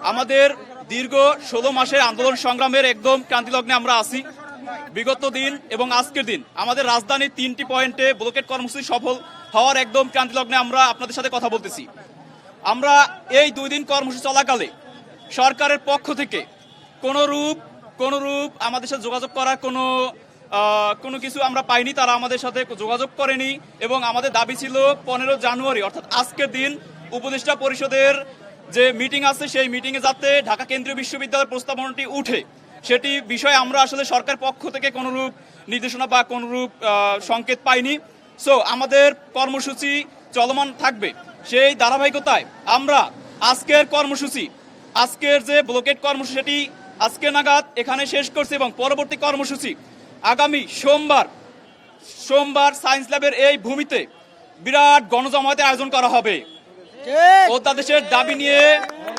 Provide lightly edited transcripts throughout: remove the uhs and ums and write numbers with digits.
আমাদের দীর্ঘ 16 মাসের আন্দোলন সংগ্রামের একদম ক্রান্তিলগ্নে আমরা আছি। বিগত দিন এবং আজকের দিন আমাদের রাজধানীর 3টি পয়েন্টে ব্লকেট কর্মসূচি সফল হওয়ার একদম ক্রান্তিলগ্নে আমরা আপনাদের সাথে কথা বলতেছি। আমরা এই 2 দিন কর্মসূচি চলাকালে সরকারের পক্ষ থেকে কোনো রূপ আমাদের সাথে যোগাযোগ করার কোনো কিছু আমরা পাইনি। তারা আমাদের সাথে যোগাযোগ করেনি এবং আমাদের দাবি ছিল 15 জানুয়ারি অর্থাৎ আজকের দিন উপদেষ্টা পরিষদের যে মিটিং আছে সেই মিটিংয়ে যাতে ঢাকা কেন্দ্রীয় বিশ্ববিদ্যালয়ের প্রস্তাবনাটি উঠে সেটি বিষয়ে আমরা আসলে সরকার পক্ষ থেকে কোনোরূপ নির্দেশনা বা কোনোরূপ সংকেত পাইনি। সো আমাদের কর্মসূচি চলমান থাকবে। সেই ধারাবাহিকতায় আমরা আজকের যে ব্লকেট কর্মসূচি সেটি আজকে নাগাদ এখানে শেষ করছি এবং পরবর্তী কর্মসূচি আগামী সোমবার সায়েন্স ল্যাবের এই ভূমিতে বিরাট গণজমায়েতের আয়োজন করা হবে। অধ্যাদেশের দাবি নিয়ে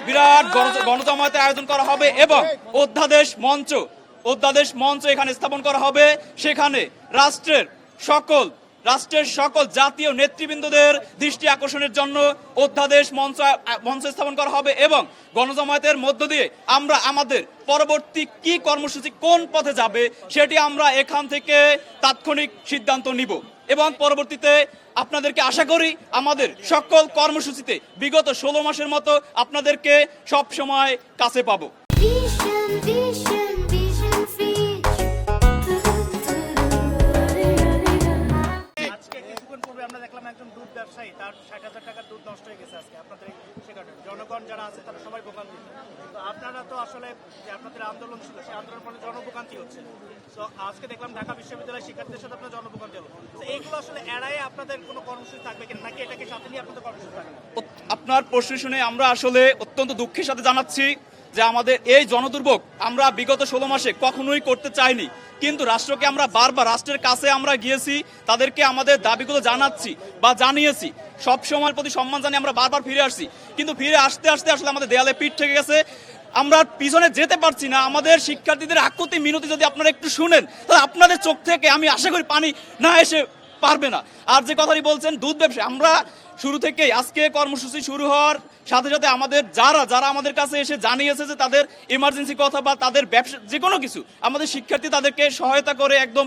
বিরাট গণজমায়েতের আয়োজন করা হবে এবং অধ্যাদেশ মঞ্চ এখানে স্থাপন করা হবে। সেখানে রাষ্ট্রের সকল জাতীয় নেতৃবৃন্দদের দৃষ্টি আকর্ষণের জন্য অধ্যাদেশ মঞ্চ স্থাপন করা হবে এবং গণজমায়েতের মধ্য দিয়ে আমরা আমাদের পরবর্তী কি কর্মসূচি কোন পথে যাবে সেটি আমরা এখান থেকে তাৎক্ষণিক সিদ্ধান্ত নিব এবং পরবর্তীতে আপনাদেরকে আশা করি আমাদের সকল কর্মসূচিতে বিগত 16 মাসের মতো আপনাদেরকে সব সময় কাছে পাবো। জনগণ যারা আছে তারা সবাই ভোগান্তি। তো আপনারা তো আসলে যে আপনাদের আন্দোলন ছিল সেই আন্দোলনের ফলে জনভোগান্তি হচ্ছে। তো আজকে দেখলাম ঢাকা বিশ্ববিদ্যালয়ের শিক্ষার্থীদের সাথে আপনার জনভোগান্তি হলো। তো এইগুলো আসলে এড়ায়ে আপনাদের কোনো কর্মসূচি থাকবে কিনা নাকি এটাকে সাথে নিয়ে আপনাদের কর্মসূচি থাকবে? আপনার প্রশ্ন শুনে আমরা আসলে অত্যন্ত দুঃখের সাথে জানাচ্ছি যে আমাদের এই জনদুর্ভোগ আমরা বিগত 16 মাসে কখনোই করতে চাইনি, কিন্তু রাষ্ট্রকে আমরা বারবার রাষ্ট্রের কাছে আমরা গিয়েছি, তাদেরকে আমাদের দাবিগুলো জানাচ্ছি বা জানিয়েছি। সব সময়ের প্রতি সম্মান জানিয়ে আমরা বারবার ফিরে আসছি, কিন্তু ফিরে আসতে আসলে আমাদের দেয়ালে পিঠ থেকে গেছে। আমরা পিছনে যেতে পারছি না। আমাদের শিক্ষার্থীদের আকুতি মিনতি যদি আপনারা একটু শুনেন তাহলে আপনাদের চোখ থেকে আমি আশা করি পানি না এসে পারবে না। আর যে কথাটি বলছেন দুধ ব্যবসা, আমরা শুরু থেকেই আজকে কর্মসূচি শুরু হওয়ার সাথে সাথে আমাদের যারা আমাদের কাছে এসে জানিয়েছে যে তাদের ইমার্জেন্সি কথা বা তাদের ব্যবসা যে কোনো কিছু, আমাদের শিক্ষার্থী তাদেরকে সহায়তা করে একদম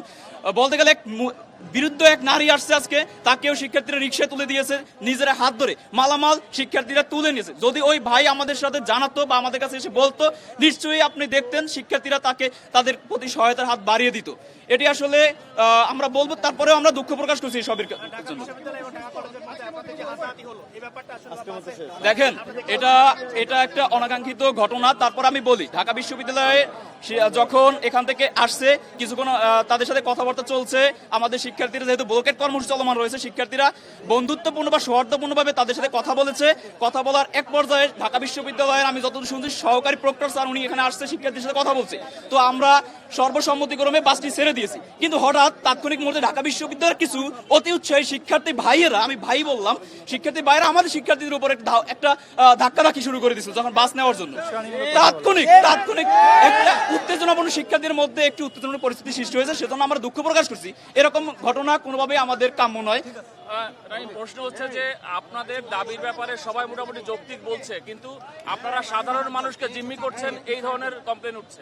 বলতে গেলে বিরুদ্ধ এক নারী আসছে আজকে, তাকেও শিক্ষার্থীরা রিক্সায় তুলে দিয়েছে, নিজেরা হাত ধরে মালামাল শিক্ষার্থীরা তুলে নিয়েছে। যদি ওই ভাই আমাদের সাথে জানাতো বা আমাদের কাছে এসে বলতো নিশ্চয়ই আপনি দেখতেন শিক্ষার্থীরা তাদের প্রতি সহায়তার হাত বাড়িয়ে দিত। এটি আসলে আমরা বলবো, তারপরেও আমরা দুঃখ প্রকাশ করছি সবের জন্য। দেখেন এটা একটা অনাকাঙ্ক্ষিত ঘটনা। তারপর আমি বলি, ঢাকা বিশ্ববিদ্যালয়ে যখন এখান থেকে আসছে কিছুক্ষণ তাদের সাথে কথাবার্তা চলছে, আমাদের শিক্ষার্থীরা যেহেতু ব্লকেট কর্মসূচি চলমান রয়েছে, শিক্ষার্থীরা বন্ধুত্বপূর্ণ বা সৌহার্দ্যপূর্ণভাবে তাদের সাথে কথা বলেছে। কথা বলার এক পর্যায়ে ঢাকা বিশ্ববিদ্যালয়ের আমি যতদূর শুনছি সহকারী প্রক্টর স্যার উনি এখানে আসছে, শিক্ষার্থীর সাথে কথা বলছে। তো আমরা সর্বসম্মতিক্রমে বাসটি ছেড়ে দিয়েছি, কিন্তু হঠাৎ তাৎক্ষণিক মুহূর্তে ঢাকা বিশ্ববিদ্যালয়ের কিছু অতি উৎসাহী শিক্ষার্থী ভাইয়েরা, আমি ভাই বললাম, শিক্ষার্থী ভাইয়েরা আমাদের শিক্ষার্থীদের উপর একটা ধাক্কাধাক্কি শুরু করে দিয়েছিল যখন বাস নেওয়ার জন্য। তাৎক্ষণিক একটা উত্তেজনাপূর্ণ শিক্ষার্থীদের মধ্যে একটি উত্তেজনাপূর্ণ পরিস্থিতি সৃষ্টি হয়েছে, সেজন্য আমরা দুঃখ প্রকাশ করছি। এরকম ঘটনা কোনোভাবেই আমাদের কাম্য নয়। প্রশ্ন হচ্ছে যে আপনাদের দাবির ব্যাপারে সবাই মোটামুটি যৌক্তিক বলছে, কিন্তু আপনারা সাধারণ মানুষকে জিম্মি করছেন, এই ধরনের কমপ্লেন উঠছে।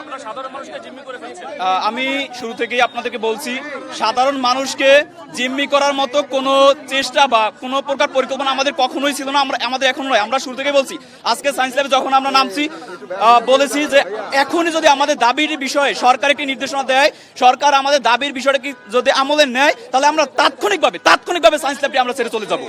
আপনারা সাধারণ মানুষকে জিম্মি করে ফেলছেন। আমি শুরু থেকেই আপনাদেরকে বলছি, সাধারণ মানুষকে জিম্মি করার মতো কোনো চেষ্টা বা কোনো প্রকার পরিকল্পনা আমাদের কখনোই ছিল না, আমাদের এখন নয়। আমরা শুরু থেকে বলছি, আজকে সায়েন্স ল্যাবে যখন আমরা নামছি বলেছি যে এখনই যদি আমাদের দাবির বিষয়ে সরকার একটি নির্দেশনা দেয়, সরকার আমাদের দাবির বিষয়টা কি যদি আমলে নেয়, তাহলে আমরা তাৎক্ষণিকভাবে সায়েন্স ল্যাবটি আমরা ছেড়ে চলে যাব।